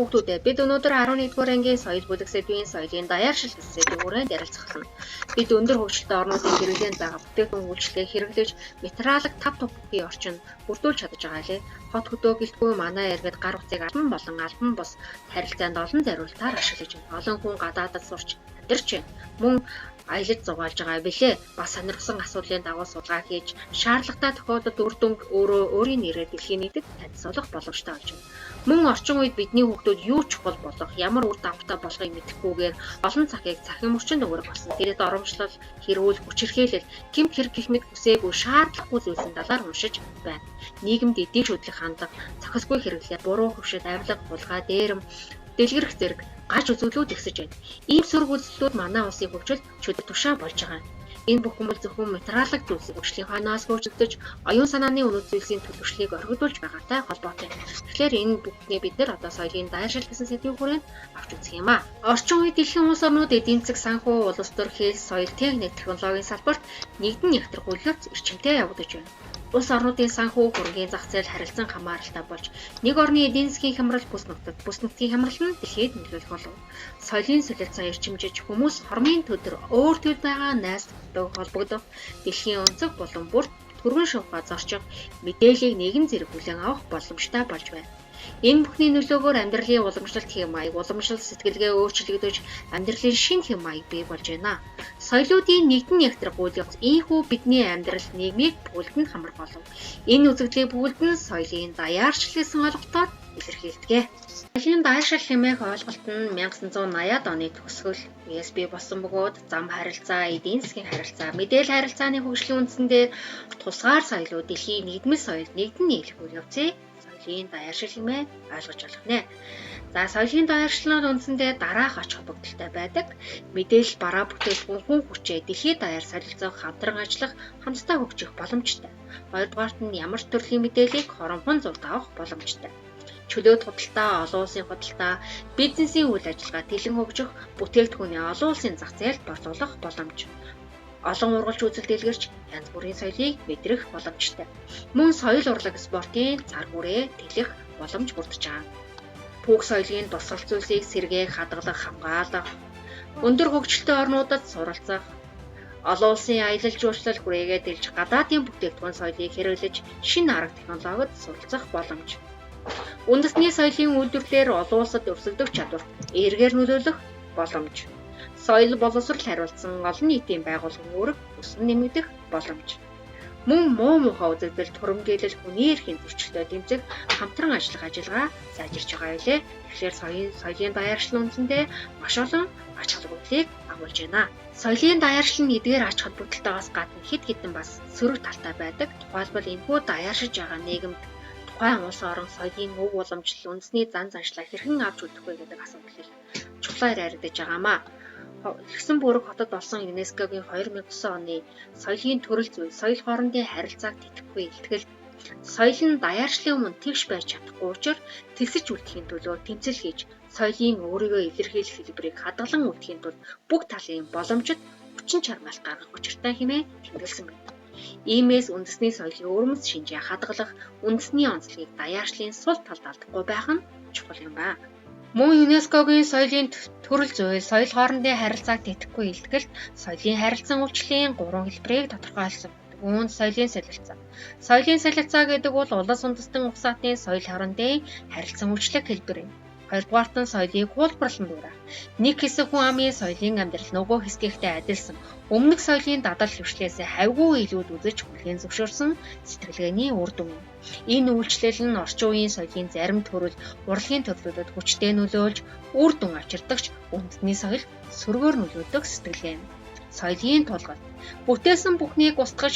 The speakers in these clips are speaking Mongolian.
Хүүхдүүдээ бид өнөөдөр 11-р ангийн соёл бүлэг сэдвийн соёлын даяаршил гэсэн сэдвийн хүрээнд ярилцах. Бид өндөр хөгжилтэй орнуудын хэрэглээнд байгаа бүтээгдэхүүн үйлчлэгийг хэрэглэж материалыг тав тухын орчинд бүрдүүлж чадаж байгаа лээ. Хот хөдөө гэлтгүй манай иргэд гар утсыг албан болон албан бус харилцаанд олон зориултаар ашиглаж байна. Олон хүн гадаадд сурч амьдарч байна. Мөн аялаж зугаалж байгаа билээ. Бас сонирхсан асуудлын дагуу судалгаа хийж шаардлагатай тохиолдолд үр дүн өөрийн нэрээр дэлхийн нийтэд танилцуулах боломжтой болж байна. Мөн орчин үед бидний хүүхдүүд юу чухал болох, ямар үр дагавартай болохыг мэдэхгүйгээр олон цагийг цахим орчинд өнгөрөх болсон. Тэрэд оромжлол, хэрүүл, хүчирхийлэл, гэмт хэрэг гэх мэт хүсээгүй шаардлагагүй зүйлсийн талаар уншиж байна. Нийгэмд эдийн шүтлэх хандлага, зохисгүй хэрэглээ, буруу хөвшил, авилга, хулгай, дээрэм, дэлгэрэх зэрэг гаж үзүүлэлүүд ихсэж байна. Ийм сөрөг үйлдэлүүд манай улсын хөгжилд чөлөө тушаа болж байгаа. Энэ бүх хүмүүс зөвхөн материалын зүйлсийг хөгжлийн хойноос хөгжигдөж, оюун санааны үнэт зүйлсийн төлөвшлийг орхигдуулж байгаатай холбоотой. Тэгэхээр энэ бүхний бид нар одоо соёлын даяаршил гэсэн сэдвийн хүрээнд авч үзэх юм аа. Орчин үед дэлхийн улс орнууд эдийн засаг, санхүү, улс төр, хэл, соёл, техник, технологийн салбарт нэгдэн нэгтрэх үйлдэл эрчимтэй явагдаж байна. Улс орнуудын санхүү, хөрөнгөний зах зээл харилцан хамааралтай болж нэг орны эдийн засгийн хямрал бүс нутгийн хямрал нь дэлхийд нөлөөлөх болов. Соёлын солилцоо эрчимжиж хүмүүс хормын төдөр өөр төд байгаа найз холбогдох, дэлхийн өнцөг болон бүрт төргөн шугамаа зорчих, мэдээллийг нэгэн зэрэг хүлээн авах боломжтой болж байна. Энэ бүхний нөлөөгөөр амьдралын уламжлалт хэм маяг, уламжлалт сэтгэлгээ өөрчлөгдөж амьдралын шинэ хэм маяг бий болж байна. Соёлуудын нэгдэн нэгтрэх үйл явц ийхүү бидний амьдрал, нийгмийг бүлдэнд хамар болов. Энэ үзэгдлийг бүлдэн соёлын даяаршил гэсэн ойлголтоор илэрхийлдэг. Соёлын даяаршил хэмээх ойлголт нь 1980-ад оны төгсгөл үеэс бий болсон бөгөөд зам харилцаа, эдийн засгийн харилцаа, мэдээлэл харилцааны хөгжлийн үндсэндээ тусгаар соёлууд дэлхийн нийгмийн соёл нэгдэн нийлэх үйл явцыг соёлын даяаршил хэмээн ойлгож болох нэ. За соёлын даяаршлууд үндсэндээ дараах ач холбогдолтой байдаг. Мэдээлэл, бараа бүтээгдэхүүн, хүн хүчээ дэлхийд даяар солилцох, хамтран ажиллах, хамтдаа хөгжих боломжтой. Хоёрдугаарт нь ямар ч төрлийн мэдээллийг хоромхон зурд авах боломжтой. Чөлөөт худалдаа, олон улсын худалдаа, бизнесийн үйл ажиллагаа тэлэн хөгжих, бүтээгдэхүүний олон улсын зах зээлд борлуулах боломж. Олон ургалж үзэл дэлгэрч янз бүрийн соёлыг мэдрэх боломжтой. Мөн соёл урлаг спортын цар хүрээ тэлэх боломж бүрдэж байгаа. Пүүг соёлын дусгал зүйлсийг сэргээх, хадгалах, хамгаалах, өндөр хөгжилтэй орнуудад суралцах, олон улсын аялал жуулчлал хүрээгээ дэлж гадаадын бүтээгдэхүүн соёлыг хэрэглэж шинэ арга технологид суралцах боломж. Үндэсний соёлын үйлдвэрлэлээр олон улсад өрсөлдөх чадварт эргээр нөлөөлөх боломж. Соёл боловсрол хариулсан олон нийтийн байгууллагын үүрэг өсөн нэмэгдэх боломж. Мөн муу муухай үзэгдэл, турамгийлэл, хүний эрхийн зөрчилтэй тэмцэх, хамтран ажиллах ажиллагаа сайжирч байгаа билээ. Тэгэхээр соёлын даяаршил үндсэндээ маш олон ач холбогдлыг агуулж байна. Соёлын даяаршил нь эдгээр ач холбогдолтойгоос гадна хэд хэдэн бас сөрөг талтай байдаг. Тухайлбал энэхүү даяаршиж байгаа нийгэмд тухайн улс орон соёлын өв уламжлал, үндэсний зан заншлаа хэрхэн авч үзэх вэ гэдэг асуудлыг чухлаар яригдаж байгаамаа. Люксембург хотод болсон ЮНЕСКОгийн 2009 оны соёлын төрөл зүйл, соёл хоорондын харилцааг тэтгэхгүй илтгэл, соёл нь даяаршлын өмнө тэгш байж чадахгүй учраас тэлсэж үлдэхийн төлөө тэмцэл хийж, соёлын өөрийгөө илэрхийлэх хэлбэрийг хадгалан үлдэхийн тулд бүх талын боломжит хүчин чармайлт гаргах учиртай хэмээн тэмдэглэсэн байна. Иймээс үндэсний соёлын өрмөц шинжээ хадгалах, үндэсний онцлогийг даяаршлын сул талд алдахгүй байх нь чухал юм байна. Мөн ЮНЕСКОгийн соёлын төрөл зүйл, соёл хоорондын харилцааг тэтгэхгүй илтгэл, соёлын харилцан үйлчлэлийн 3 хэлбэрийг тодорхойлсон. Үүнд соёлын солилцоо. Соёлын солилцоо гэдэг бол улс үндэстэн угсаатын соёл хоорондын харилцан үйлчлэх хэлбэр юм. Хоёрдугаарт нь соёлыг хуулбарлан дүүрэх. Нэг хэсэг хүн амын соёлын амьдрал нөгөө хэсгийнхтэй адилсан. Өмнөх соёлын дадал хвшлээс хавьгүй илүүд үзэж хүлээн зөвшөөрсөн сэтгэлгээний үр дүн юм. Энэ үйлчлэл нь орчин үеийн соёлын зарим төрөл, урлагийн төрлөлөд хүчтэй нөлөөлж, үр дүн авчирдагч үндэсний соёл сөргөөр нөлөөдөг сэтгэлгээ юм. Соёлын тулгал. Бүтээсэн бүхнийг устгаж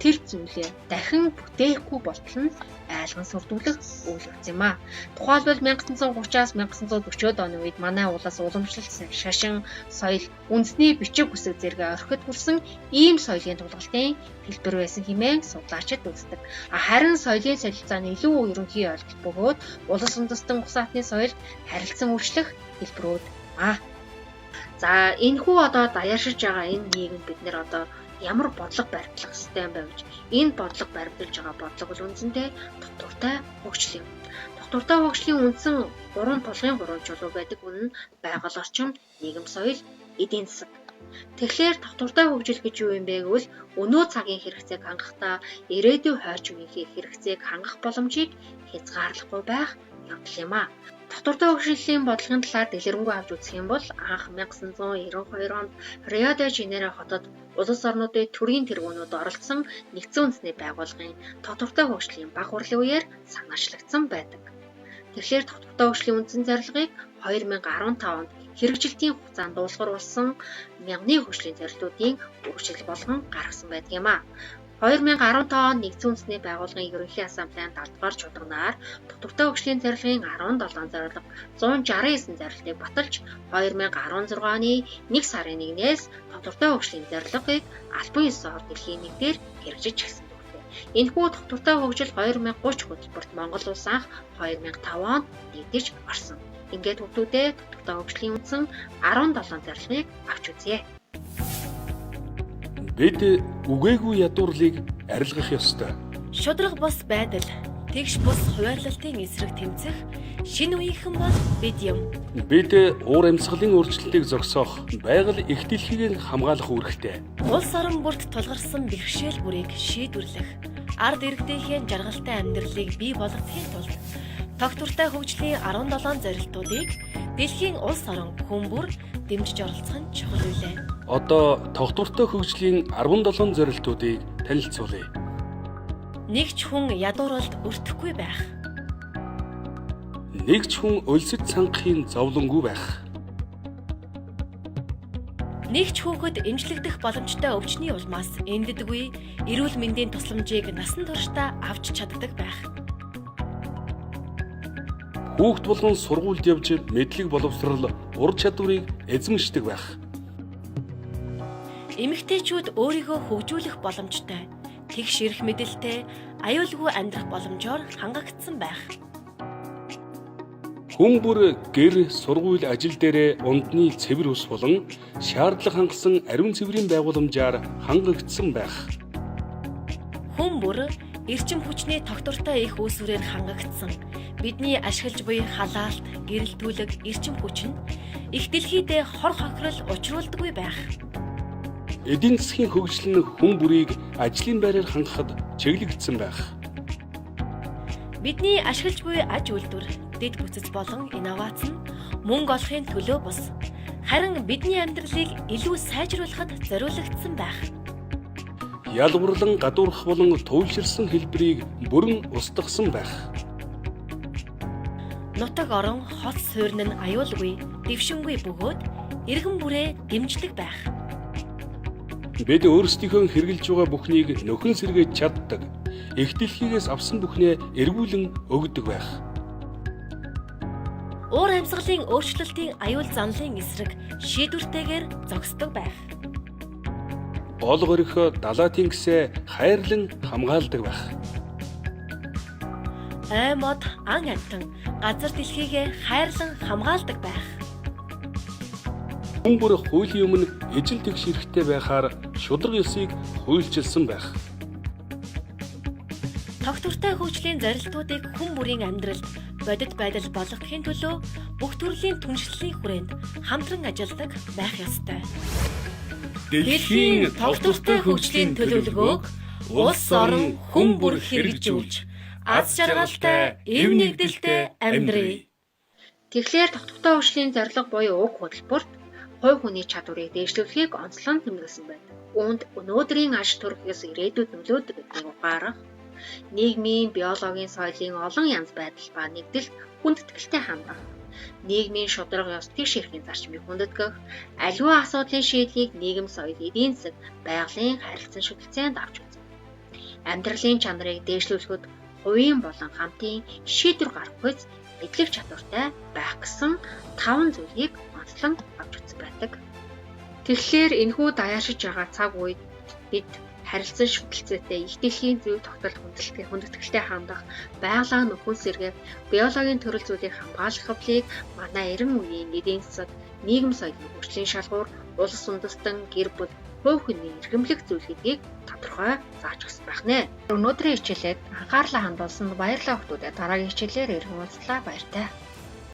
тэр зүйлээ дахин бүтээхгүй болтол нь айлган сүрдүүлэх үйл явц юм аа. Тухайлбал 1930-аас 1940-од оны үед манай улс уламжлалт шашин, соёл, үндэсний бичиг хүсэг зэрэг орхид хүрсэн ийм соёлын тулгалтын хэлбэр байсан хэмээн судлаачид үздэг. Харин соёлын солилцооны илүү ерөнхий ойлголт бөгөөд улс үндэстэн угсаатны соёлд харилцан үйлчлэх хэлбэрүүд аа. За энэхүү одоо даяаршиж байгаа энэ нийгэм бид нэр одоо ямар бодлого баримтлах систем байвч энэ бодлого баримтуулж байгаа бодлого бол үндсэндээ дутууртай хөгжил юм. Тогтвортой хөгжлийн үндсэн 3 тулгын чулуу байдаг. Үнэн нь байгаль орчин, нийгэм соёл, эдийн засаг. Тэгэхээр тогтвортой хөгжил гэж юу юм бэ гэвэл өнөө цагийн хэрэгцээг хангахдаа ирээдүйн хойч үеийнхээ хэрэгцээг хангах боломжийг хязгаарлахгүй байх явдал юм а. Тогтвортой хөгжлийн бодлогын талаар дэлгэрэнгүй авч үзэх юм бол анх 1992 онд Рио де Жанейро хотод улс орнуудын төрийн тэргүүнүүд оролцсон нэгдсэн үндэсний байгууллагын тогтвортой хөгжлийн баг хурлын үеэр санаачлагдсан байдаг. Тэгэхээр тогтвортой хөгжлийн үндсэн зорилгыг 2015 онд хэрэгжилтийн хугацаанд дуусгаруулсан мянганы хөгжлийн зорилтуудын үргэлжлэл болгон гаргасан байдаг юм а. 2015 онд нэгдсэн үндэсний байгууллагын ерөнхий ассамблеийн 70-р чуулганаар тогтвортой хөгжлийн зорилгын 17 зорилго 169 зорилтыг баталж 2016 оны 1 сарын 1-ээс тогтвортой хөгжлийн зорилгыг албан ёсоор дэлхийн нэгдээр хэрэгжиж эхэлсэн. Энэхүү тогтвортой хөгжил 2030 хөтөлбөрт Монгол улс анх 2005 онд нэгдэж орсон. Ингээд хүүхдүүдээ тогтвортой хөгжлийн үндсэн 17 зорилгыг авч үзье. Бид үгээгүй ядуурлыг арилгах ёстой. Шудраг бус байдал, тэгш бус хуваарлалтын эсрэг тэмцэх шинэ үеийнхэн бол бид юм. Бид уур амьсгалын өөрчлөлтийг зогсоох, байгаль их дэлхийг хамгаалах үүрэгтэй. Улс орон бүрт тулгарсан бэрхшээл бүрийг шийдвэрлэх, ард иргэдийнхээ жаргалтай амьдралыг бий болгохын тулд тогтвортой хөгжлийн 17 зорилтуудыг дэлхийн улс орон хүн бүр дэмжиж оролцох нь чухал үйлээ. Одоо тогтвортой хөгжлийн 17 зорилтуудыг танилцуулъя. Нэг ч хүн ядууралд өртөхгүй байх. Нэг ч хүн өлсөж цангахын зовлонгүй байх. Нэг ч хүүхэд эмчлэгдэх боломжтой өвчний улмаас энддэггүй эрүүл мэндийн тусламжийг насан туршдаа авч чаддаг байх. Хүүхэд болгон сургуульд явж мэдлэг боловсрал, ур чадварыг эзэмшдэг байх. Эмэгтэйчүүд өөрийгөө хөгжүүлэх боломжтой, тэгш эрх мэдэлтэй, аюулгүй амьдрах боломжоор хангагдсан байх. Хүн бүр гэр, сургууль, ажил дээрээ ундны цэвэр ус болон шаардлага хангасан ариун цэврийн байгууламжаар хангагдсан байх. Хүн бүр эрчим хүчний тогтвортой их үүсвэрээр хангагдсан. Бидний ашиглаж буй халаалт, гэрэлтүүлэг, эрчим хүч нь их дэлхийдээ хор хохирол учруулдаггүй байх. Эдийн засгийн хөгжил нь хүн бүрийг ажлын байраар хангахад чиглэгдсэн байх. Бидний ашиглаж буй аж үйлдвэр, дэд бүтц болон инновац нь мөнгө олохын төлөө бус. Харин бидний амьдралыг илүү сайжруулахад зориулагдсан байх. Ялгуурлан гадуурх болон туйлширсан хэлбэрийг бүрэн устгасан байх. Нутаг орон хот суурин нь аюулгүй, дэвшингүй бөгөөд иргэн бүрээ дэмждэг байх. Бид өөрсдийнхөө хэрэгжилж байгаа бүхнийг нөхөн сэргээж чаддаг. Их дэлхийгээс авсан бүхнээ эргүүлэн өгдөг байх. Уур амьсгалын өөрчлөлтийн аюул занлын эсрэг шийдвэртэйгээр зогсдог байх. Гол горихоо далай тэнгисээ хайрлан хамгаалдаг байх. Ой мод ан амтан газар дэлхийг хайрлан хамгаалдаг байх. Хүн бүр хуулийн өмнө ижил тэгш хэрэгтэй байхаар шудраг ёсыг хуульчилсан байх. Тогтвортой хөгжлийн зорилтуудыг хүн бүрийн амьдралд бодит байдал болгохын төлөө бүх төрлийн түншлэлийн хүрээнд хамтран ажилладаг байх ёстой. Дэлхийн тогтвортой хөгжлийн төлөвлөгөөг улс орон хүн бүр хэрэгжүүлж аз жаргалтай, эв нэгдэлтэй амьдрий. Тэгэхээр тогтвортой хөгжлийн зорилго буюу уг хөтөлбөрт хувь хүний чадварыг дээшлүүлэхийг онцлон тэмдэглэсэн байдаг. Үүнд өнөөдрийн аж төрхөөс ирээдүйд нөлөөдөг гэдгийг угаарах, нийгмийн, биологийн, соёлын олон янз байдал ба нэгдэлд хүндэтгэлтэй хандах, нийгмийн шудраг ёс тэгш эрхийн зарчмыг хүндэтгэх, аливаа асуудлын шийдлийг нийгэм, соёл, эдийн засаг, байгалийн харилцан шүтэлцээнд авч үзнэ. Амьдралын чанарыг дээшлүүлэхэд хувийн болон хамтын шийдвэр гаргахуйц мэдлэг чадвартай байх гэсэн 5 зүйлийг онцлон авч үзсэн байдаг. Тэгэхээр энэхүү даяаршиж байгаа цаг үед бид харилцан шүтэлцээтэй их дэлхийн зөв тогтолт хүндэтгэлтэй хандах, байгалаа нөхөн сэргээх, биологийн төрөл зүйлийг хамгаалах хөвлийг манай эрен үеийн эдийн засаг, нийгэм соёлын хөгжлийн шалгуур, улс үндэстэн, гэр бүл, хувь хүний эрхэмлэх зүйл гэдгийг тодорхой зааж өгсөн байх нэ. Өнөөдрийн хичээлээд анхаарлаа хандуулсанд баярлалаа хүүхдүүд. Дараагийн хичээлээр иргэн уулзлаа баяртай.